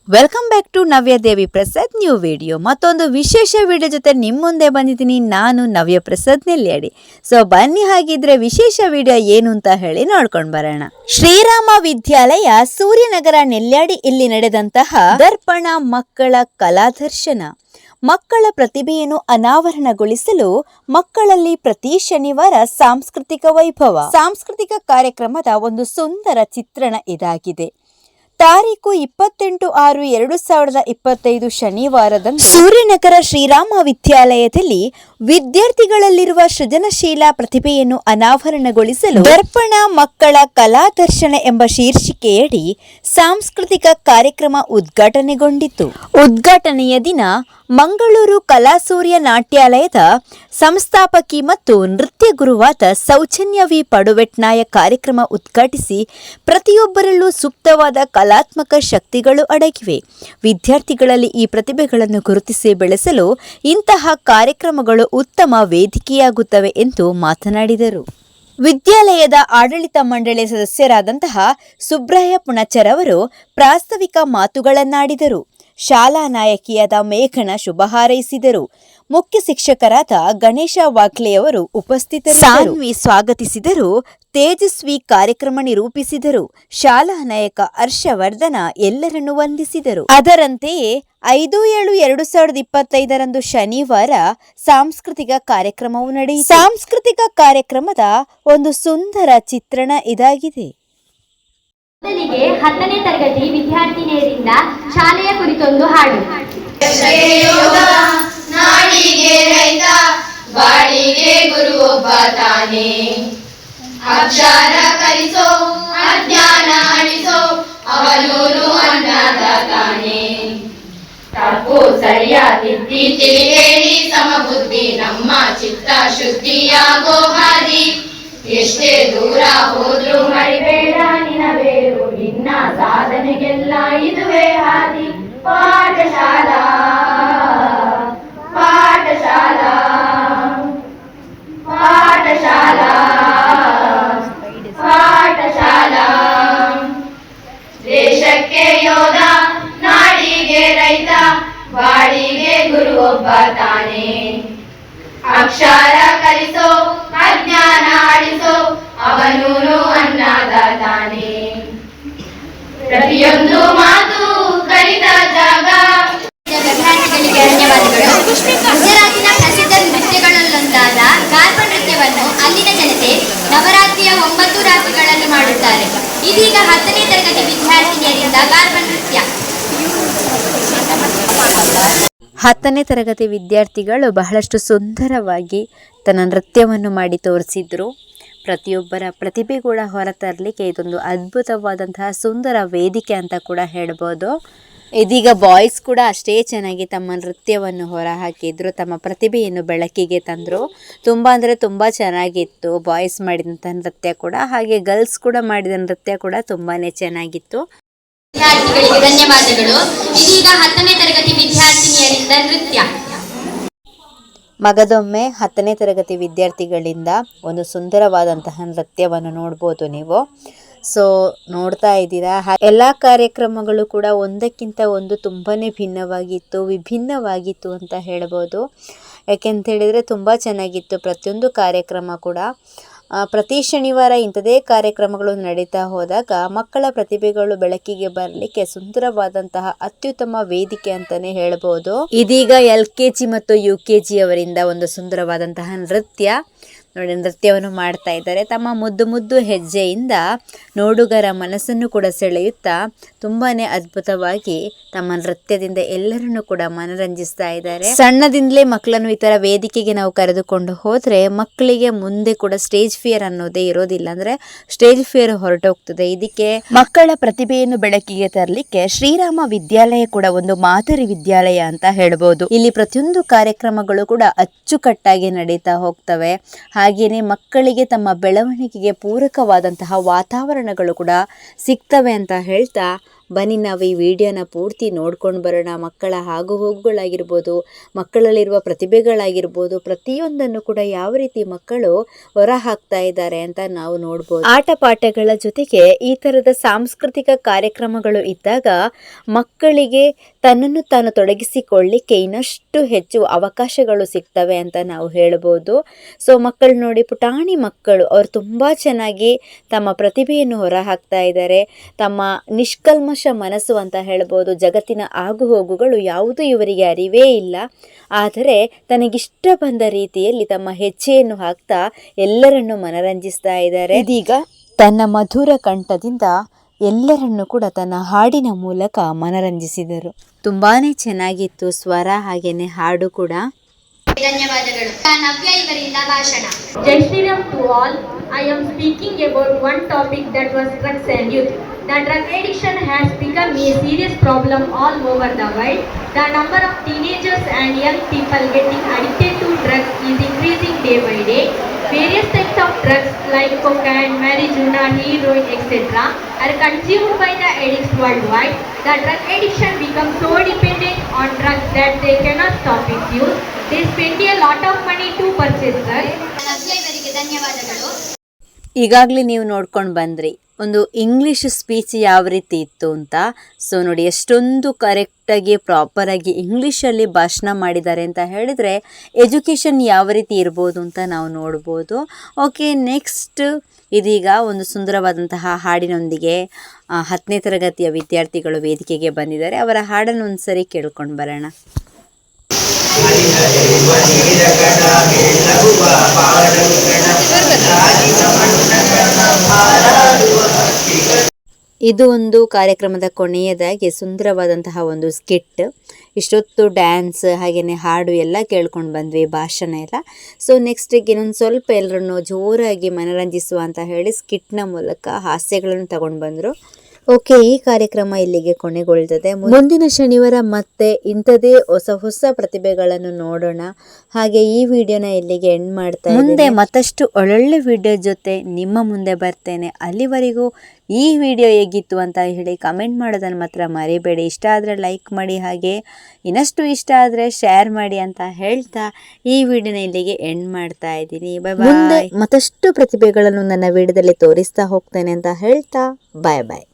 Welcome back to Navya Devi Prasad new video. ಮತ್ತೊಂದು ವಿಶೇಷ video ಜೊತೆ ನಿಮ್ಮ ಮುಂದೆ ಬಂದಿದ್ದೀನಿ. ನಾನು ನವ್ಯ ಪ್ರಸಾದ್ ನೆಲ್ಯಾಡಿ. ಸೊ ಬನ್ನಿ, ಹಾಗಿದ್ರೆ ವಿಶೇಷ ವಿಡಿಯೋ ಏನು ಅಂತ ಹೇಳಿ ನೋಡ್ಕೊಂಡು ಬರೋಣ. ಶ್ರೀರಾಮ ವಿದ್ಯಾಲಯ ಸೂರ್ಯನಗರ ನೆಲ್ಯಾಡಿ ಇಲ್ಲಿ ನಡೆದಂತಹ ದರ್ಪಣ ಮಕ್ಕಳ ಕಲಾದರ್ಶನ. ಮಕ್ಕಳ ಪ್ರತಿಭೆಯನ್ನು ಅನಾವರಣಗೊಳಿಸಲು ಮಕ್ಕಳಲ್ಲಿ ಪ್ರತಿ ಶನಿವಾರ ಸಾಂಸ್ಕೃತಿಕ ವೈಭವ, ಸಾಂಸ್ಕೃತಿಕ ಕಾರ್ಯಕ್ರಮದ ಒಂದು ಸುಂದರ ಚಿತ್ರಣ ಇದಾಗಿದೆ. ತಾರೀಕು 28/6/2025 ಶನಿವಾರದಂದು ಸೂರ್ಯನಗರ ಶ್ರೀರಾಮ ವಿದ್ಯಾಲಯದಲ್ಲಿ ವಿದ್ಯಾರ್ಥಿಗಳಲ್ಲಿರುವ ಸೃಜನಶೀಲ ಪ್ರತಿಭೆಯನ್ನು ಅನಾವರಣಗೊಳಿಸಲು ದರ್ಪಣ ಮಕ್ಕಳ ಕಲಾದರ್ಶನ ಎಂಬ ಶೀರ್ಷಿಕೆಯಡಿ ಸಾಂಸ್ಕೃತಿಕ ಕಾರ್ಯಕ್ರಮ ಉದ್ಘಾಟನೆಗೊಂಡಿತು. ಉದ್ಘಾಟನೆಯ ದಿನ ಮಂಗಳೂರು ಕಲಾಸೂರ್ಯ ನಾಟ್ಯಾಲಯದ ಸಂಸ್ಥಾಪಕಿ ಮತ್ತು ನೃತ್ಯ ಗುರುವಾದ ಸೌಜನ್ಯ ವಿ ಪಡುವೆಟ್ನಾಯ ಕಾರ್ಯಕ್ರಮ ಉದ್ಘಾಟಿಸಿ, ಪ್ರತಿಯೊಬ್ಬರಲ್ಲೂ ಸೂಕ್ತವಾದ ಕಲಾತ್ಮಕ ಶಕ್ತಿಗಳು ಅಡಗಿವೆ. ವಿದ್ಯಾರ್ಥಿಗಳಲ್ಲಿ ಈ ಪ್ರತಿಭೆಗಳನ್ನು ಗುರುತಿಸಿ ಬೆಳೆಸಲು ಇಂತಹ ಕಾರ್ಯಕ್ರಮಗಳು ಉತ್ತಮ ವೇದಿಕೆಯಾಗುತ್ತವೆ ಎಂದು ಮಾತನಾಡಿದರು. ವಿದ್ಯಾಲಯದ ಆಡಳಿತ ಮಂಡಳಿ ಸದಸ್ಯರಾದಂತಹ ಸುಬ್ರಹ್ಯ ಪುಣಚರ್ ಅವರು ಪ್ರಾಸ್ತಾವಿಕ ಮಾತುಗಳನ್ನಾಡಿದರು. ಶಾಲಾ ನಾಯಕಿಯಾದ ಮೇಘನ ಶುಭ ಹಾರೈಸಿದರು. ಮುಖ್ಯ ಶಿಕ್ಷಕರಾದ ಗಣೇಶ ವಾಗ್ಲೆಯವರು ಉಪಸ್ಥಿತರಿದ್ದರು. ಸಾನ್ವಿ ಸ್ವಾಗತಿಸಿದರು. ತೇಜಸ್ವಿ ಕಾರ್ಯಕ್ರಮ ನಿರೂಪಿಸಿದರು. ಶಾಲಾ ನಾಯಕ ಹರ್ಷವರ್ಧನ ಎಲ್ಲರನ್ನು ವಂದಿಸಿದರು. ಅದರಂತೆಯೇ 5/7/2025 ಶನಿವಾರ ಸಾಂಸ್ಕೃತಿಕ ಕಾರ್ಯಕ್ರಮವು ನಡೆಯಿತು. ಸಾಂಸ್ಕೃತಿಕ ಕಾರ್ಯಕ್ರಮದ ಒಂದು ಸುಂದರ ಚಿತ್ರಣ ಇದಾಗಿದೆ. ಮೊದಲಿಗೆ 10ನೇ ತರಗತಿ ವಿದ್ಯಾರ್ಥಿನಿಯರಿಂದ ಶಾಲೆಯ ಕುರಿತೊಂದು ಹಾಡು. ನಾಡಿಗೆ ರೈತ, ಬಾಳಿಗೆ ಗುರು ಒಬ್ಬ ತಾನೆ. ಅಕ್ಷರ ಕಲಿಸೋ, ಅಜ್ಞಾನ ಅಳಿಸೋ, ಅವನೂರು ಅನ್ನದ ತಾನೆ. ತಪ್ಪು ಸರಿಯ ತಿದ್ದಿ ತಿಳಿ ಹೇಳಿ ಸಮಬುದ್ಧಿ ನಮ್ಮ ಚಿತ್ತ ಶುದ್ಧಿಯಾಗೋ ಹಾದಿ. ಎಷ್ಟೇ ದೂರ ಹೋದ್ರು ಮರಿಬೇಡ ನಿನಬೇರು, ನಿನ್ನ ಸಾಧನೆಗೆಲ್ಲ ಇದುವೇ ಹಾದಿ. ಪಾಠಶಾಲಾ ಪಾಠಶಾಲಾ ಪಾಠಶಾಲಾ ಪಾಠಶಾಲಾ. ದೇಶಕ್ಕೆ ಯೋಧ, ನಾಡಿಗೆ ರೈತ, ಬಾಳಿಗೆ ಗುರು ಒಬ್ಬ ತಾನೆ. ಅಕ್ಷರ ಕಲಿಸೋ, ಅಜ್ಞಾನ ಅಳಿಸೋ, ಅವನೂನು ಅನ್ನದ ತಾನೆ. ಪ್ರತಿಯೊಂದು ಮಾತು ಕಲಿತ ಜಾಗ. ವಿದ್ಯಾರ್ಥಿಗಳಿಗೆ ಧನ್ಯವಾದಗಳು. ಗುಜರಾತಿನ ಪ್ರಸಿದ್ಧ ನೃತ್ಯಗಳಲ್ಲೊಂದಾದ ಗಾರ್ಬ ನೃತ್ಯವನ್ನು ಅಲ್ಲಿನ ಜನತೆ ನವರಾತ್ರಿಯ 9 ರಾತ್ರಿಗಳಲ್ಲಿ ಮಾಡುತ್ತಾರೆ. ಇದೀಗ 10ನೇ ತರಗತಿ ವಿದ್ಯಾರ್ಥಿನಿಯರಿಂದ ಗಾರ್ಬ ನೃತ್ಯ. 10ನೇ ತರಗತಿ ವಿದ್ಯಾರ್ಥಿಗಳು ಬಹಳಷ್ಟು ಸುಂದರವಾಗಿ ತನ್ನ ನೃತ್ಯವನ್ನು ಮಾಡಿ ತೋರಿಸಿದ್ರು. ಪ್ರತಿಯೊಬ್ಬರ ಪ್ರತಿಭೆ ಕೂಡ ಹೊರತರಲಿಕ್ಕೆ ಇದೊಂದು ಅದ್ಭುತವಾದಂತಹ ಸುಂದರ ವೇದಿಕೆ ಅಂತ ಕೂಡ ಹೇಳ್ಬೋದು. ಇದೀಗ ಬಾಯ್ಸ್ ಕೂಡ ಅಷ್ಟೇ ಚೆನ್ನಾಗಿ ತಮ್ಮ ನೃತ್ಯವನ್ನು ಹೊರಹಾಕಿದ್ರು, ತಮ್ಮ ಪ್ರತಿಭೆಯನ್ನು ಬೆಳಕಿಗೆ ತಂದರು. ತುಂಬ ಅಂದರೆ ತುಂಬ ಚೆನ್ನಾಗಿತ್ತು ಬಾಯ್ಸ್ ಮಾಡಿದಂಥ ನೃತ್ಯ ಕೂಡ. ಹಾಗೆ ಗರ್ಲ್ಸ್ ಕೂಡ ಮಾಡಿದ ನೃತ್ಯ ಕೂಡ ತುಂಬಾ ಚೆನ್ನಾಗಿತ್ತು. ವಿದ್ಯಾರ್ಥಿಗಳಿಗೆ ಧನ್ಯವಾದಗಳು. ಇದೀಗ 10ನೇ ತರಗತಿ ವಿದ್ಯಾರ್ಥಿನಿಯರಿಂದ ನೃತ್ಯ. ಮಗದೊಮ್ಮೆ 10ನೇ ತರಗತಿ ವಿದ್ಯಾರ್ಥಿಗಳಿಂದ ಒಂದು ಸುಂದರವಾದಂತಹ ನೃತ್ಯವನ್ನು ನೋಡ್ಬೋದು ನೀವು. ಸೊ ನೋಡ್ತಾ ಇದ್ದೀರಾ, ಎಲ್ಲ ಕಾರ್ಯಕ್ರಮಗಳು ಕೂಡ ಒಂದಕ್ಕಿಂತ ಒಂದು ತುಂಬಾ ಭಿನ್ನವಾಗಿತ್ತು, ವಿಭಿನ್ನವಾಗಿತ್ತು ಅಂತ ಹೇಳ್ಬೋದು. ಯಾಕೆಂತ ಹೇಳಿದರೆ ತುಂಬ ಚೆನ್ನಾಗಿತ್ತು ಪ್ರತಿಯೊಂದು ಕಾರ್ಯಕ್ರಮ ಕೂಡ. ಪ್ರತಿ ಶನಿವಾರ ಇಂಥದೇ ಕಾರ್ಯಕ್ರಮಗಳು ನಡೀತಾ ಹೋದಾಗ ಮಕ್ಕಳ ಪ್ರತಿಭೆಗಳು ಬೆಳಕಿಗೆ ಬರಲಿಕ್ಕೆ ಸುಂದರವಾದಂತಹ ಅತ್ಯುತ್ತಮ ವೇದಿಕೆ ಅಂತಾನೆ ಹೇಳ್ಬೋದು. ಇದೀಗ LKG ಮತ್ತು UKG ಅವರಿಂದ ಒಂದು ಸುಂದರವಾದಂತಹ ನೃತ್ಯ ನೋಡಿ, ನೃತ್ಯವನ್ನು ಮಾಡ್ತಾ ಇದ್ದಾರೆ. ತಮ್ಮ ಮುದ್ದು ಮುದ್ದು ಹೆಜ್ಜೆಯಿಂದ ನೋಡುಗರ ಮನಸ್ಸನ್ನು ಕೂಡ ಸೆಳೆಯುತ್ತಾ ತುಂಬಾ ಅದ್ಭುತವಾಗಿ ತಮ್ಮ ನೃತ್ಯದಿಂದ ಎಲ್ಲರನ್ನು ಕೂಡ ಮನರಂಜಿಸ್ತಾ ಇದ್ದಾರೆ. ಸಣ್ಣದಿಂದಲೇ ಮಕ್ಕಳನ್ನು ಈ ಥರ ವೇದಿಕೆಗೆ ನಾವು ಕರೆದುಕೊಂಡು ಹೋದರೆ ಮಕ್ಕಳಿಗೆ ಮುಂದೆ ಕೂಡ ಸ್ಟೇಜ್ ಫಿಯರ್ ಅನ್ನೋದೇ ಇರೋದಿಲ್ಲ, ಅಂದರೆ ಸ್ಟೇಜ್ ಫಿಯರ್ ಹೊರಟೋಗ್ತದೆ. ಇದಕ್ಕೆ ಮಕ್ಕಳ ಪ್ರತಿಭೆಯನ್ನು ಬೆಳಕಿಗೆ ತರಲಿಕ್ಕೆ ಶ್ರೀರಾಮ ವಿದ್ಯಾಲಯ ಕೂಡ ಒಂದು ಮಾದರಿ ವಿದ್ಯಾಲಯ ಅಂತ ಹೇಳ್ಬೋದು. ಇಲ್ಲಿ ಪ್ರತಿಯೊಂದು ಕಾರ್ಯಕ್ರಮಗಳು ಕೂಡ ಅಚ್ಚುಕಟ್ಟಾಗಿ ನಡೀತಾ ಹೋಗ್ತವೆ. ಹಾಗೆಯೇ ಮಕ್ಕಳಿಗೆ ತಮ್ಮ ಬೆಳವಣಿಗೆಗೆ ಪೂರಕವಾದಂತಹ ವಾತಾವರಣಗಳು ಕೂಡ ಸಿಗ್ತವೆ ಅಂತ ಹೇಳ್ತಾ ಬನ್ನಿ ನಾವು ಈ ವಿಡಿಯೋನ ಪೂರ್ತಿ ನೋಡ್ಕೊಂಡು ಬರೋಣ. ಮಕ್ಕಳ ಆಗುಹೋಗುಗಳಾಗಿರ್ಬೋದು, ಮಕ್ಕಳಲ್ಲಿರುವ ಪ್ರತಿಭೆಗಳಾಗಿರ್ಬೋದು, ಪ್ರತಿಯೊಂದನ್ನು ಕೂಡ ಯಾವ ರೀತಿ ಮಕ್ಕಳು ಹೊರ ಹಾಕ್ತಾ ಇದ್ದಾರೆ ಅಂತ ನಾವು ನೋಡ್ಬೋದು. ಆಟ ಪಾಠಗಳ ಜೊತೆಗೆ ಈ ಥರದ ಸಾಂಸ್ಕೃತಿಕ ಕಾರ್ಯಕ್ರಮಗಳು ಇದ್ದಾಗ ಮಕ್ಕಳಿಗೆ ತನ್ನನ್ನು ತಾನು ತೊಡಗಿಸಿಕೊಳ್ಳಿಕ್ಕೆ ಇನ್ನಷ್ಟು ಹೆಚ್ಚು ಅವಕಾಶಗಳು ಸಿಗ್ತವೆ ಅಂತ ನಾವು ಹೇಳ್ಬೋದು. ಸೊ ಮಕ್ಕಳು ನೋಡಿ, ಪುಟಾಣಿ ಮಕ್ಕಳು ಅವರು ತುಂಬ ಚೆನ್ನಾಗಿ ತಮ್ಮ ಪ್ರತಿಭೆಯನ್ನು ಹೊರ ಹಾಕ್ತಾ ಇದ್ದಾರೆ. ತಮ್ಮ ನಿಷ್ಕಲ್ಮಶ ಮನಸ್ಸು ಅಂತ ಹೇಳ್ಬೋದು. ಜಗತ್ತಿನ ಆಗುಹೋಗುಗಳು ಯಾವುದೂ ಇವರಿಗೆ ಅರಿವೇ ಇಲ್ಲ. ಆದರೆ ತನಗಿಷ್ಟ ಬಂದ ರೀತಿಯಲ್ಲಿ ತಮ್ಮ ಹೆಜ್ಜೆಯನ್ನು ಹಾಕ್ತಾ ಎಲ್ಲರನ್ನು ಮನರಂಜಿಸ್ತಾ ಇದ್ದಾರೆ. ಇದೀಗ ತನ್ನ ಮಧುರ ಕಂಠದಿಂದ ಎಲ್ಲರನ್ನು ಕೂಡ ತನ್ನ ಹಾಡಿನ ಮೂಲಕ ಮನರಂಜಿಸಿದರು. ತುಂಬಾನೇ ಚೆನ್ನಾಗಿತ್ತು ಸ್ವರ ಹಾಗೇನೆ ಹಾಡು ಕೂಡ. ಧನ್ಯವಾದಗಳು. ನವ್ಯ ಇವರಿಂದ ಭಾಷಣ. Jai Shri Ram to all. I am speaking about one topic, that was drugs and youth. The drug addiction has become a serious problem all over the world. The number of teenagers and young people getting addicted to drugs is increasing day by day. Various types of drugs like cocaine, marijuana, heroin, etc. are consumed by the addicts worldwide. The drug addiction becomes so dependent on drugs that they cannot stop its use. They spend a lot of money to purchase drugs. ನವ್ಯ ಇವರಿಗೆ ಧನ್ಯವಾದಗಳು. ಈಗಾಗಲೇ ನೀವು ನೋಡ್ಕೊಂಡು ಬಂದ್ರಿ ಒಂದು English speech ಯಾವ ರೀತಿ ಇತ್ತು ಅಂತ. ಸೊ ನೋಡಿ, ಎಷ್ಟೊಂದು ಕರೆಕ್ಟಾಗಿ ಪ್ರಾಪರಾಗಿ ಇಂಗ್ಲೀಷಲ್ಲಿ ಭಾಷಣ ಮಾಡಿದ್ದಾರೆ ಅಂತ ಹೇಳಿದರೆ ಎಜುಕೇಷನ್ ಯಾವ ರೀತಿ ಇರ್ಬೋದು ಅಂತ ನಾವು ನೋಡ್ಬೋದು. ಓಕೆ, ನೆಕ್ಸ್ಟ್ ಇದೀಗ ಒಂದು ಸುಂದರವಾದಂತಹ ಹಾಡಿನೊಂದಿಗೆ 10ನೇ ತರಗತಿಯ ವಿದ್ಯಾರ್ಥಿಗಳು ವೇದಿಕೆಗೆ ಬಂದಿದ್ದಾರೆ. ಅವರ ಹಾಡನ್ನು ಒಂದು ಸರಿ ಕೇಳ್ಕೊಂಡು ಬರೋಣ. ಇದು ಒಂದು ಕಾರ್ಯಕ್ರಮದ ಕೊನೆಯದಾಗಿ ಸುಂದರವಾದಂತಹ ಒಂದು ಸ್ಕಿಟ್. ಇಷ್ಟೊತ್ತು ಡ್ಯಾನ್ಸ್ ಹಾಗೆಯೇ ಹಾಡು ಎಲ್ಲ ಕೇಳ್ಕೊಂಡು ಬಂದ್ವಿ, ಭಾಷಣ ಎಲ್ಲ. ಸೊ ನೆಕ್ಸ್ಟಿಗೆ ಇನ್ನೊಂದು ಸ್ವಲ್ಪ ಎಲ್ಲರನ್ನು ಜೋರಾಗಿ ಮನರಂಜಿಸುವ ಅಂತ ಹೇಳಿ ಸ್ಕಿಟ್ನ ಮೂಲಕ ಹಾಸ್ಯಗಳನ್ನು ತಗೊಂಡು ಬಂದರು. ಓಕೆ, ಈ ಕಾರ್ಯಕ್ರಮ ಇಲ್ಲಿಗೆ ಕೊನೆಗೊಳ್ತದೆ. ಮುಂದಿನ ಶನಿವಾರ ಮತ್ತೆ ಇಂಥದೇ ಹೊಸ ಹೊಸ ಪ್ರತಿಭೆಗಳನ್ನು ನೋಡೋಣ. ಹಾಗೆ ಈ ವಿಡಿಯೋನ ಇಲ್ಲಿಗೆ ಎಂಡ್ ಮಾಡ್ತಾ ಇದ್ದೀನಿ. ಮುಂದೆ ಮತ್ತಷ್ಟು ಒಳ್ಳೊಳ್ಳೆ ವಿಡಿಯೋ ಜೊತೆ ನಿಮ್ಮ ಮುಂದೆ ಬರ್ತೇನೆ. ಅಲ್ಲಿವರೆಗೂ ಈ ವಿಡಿಯೋ ಹೇಗಿತ್ತು ಅಂತ ಹೇಳಿ ಕಮೆಂಟ್ ಮಾಡೋದನ್ನು ಮಾತ್ರ ಮರಿಬೇಡಿ. ಇಷ್ಟ ಆದರೆ ಲೈಕ್ ಮಾಡಿ, ಹಾಗೆ ಇನ್ನಷ್ಟು ಇಷ್ಟ ಆದರೆ ಶೇರ್ ಮಾಡಿ ಅಂತ ಹೇಳ್ತಾ ಈ ವಿಡಿಯೋನ ಇಲ್ಲಿಗೆ ಎಂಡ್ ಮಾಡ್ತಾ ಇದ್ದೀನಿ. ಮುಂದೆ ಮತ್ತಷ್ಟು ಪ್ರತಿಭೆಗಳನ್ನು ನನ್ನ ವಿಡಿಯೋದಲ್ಲಿ ತೋರಿಸ್ತಾ ಹೋಗ್ತೇನೆ ಅಂತ ಹೇಳ್ತಾ ಬಾಯ್ ಬಾಯ್.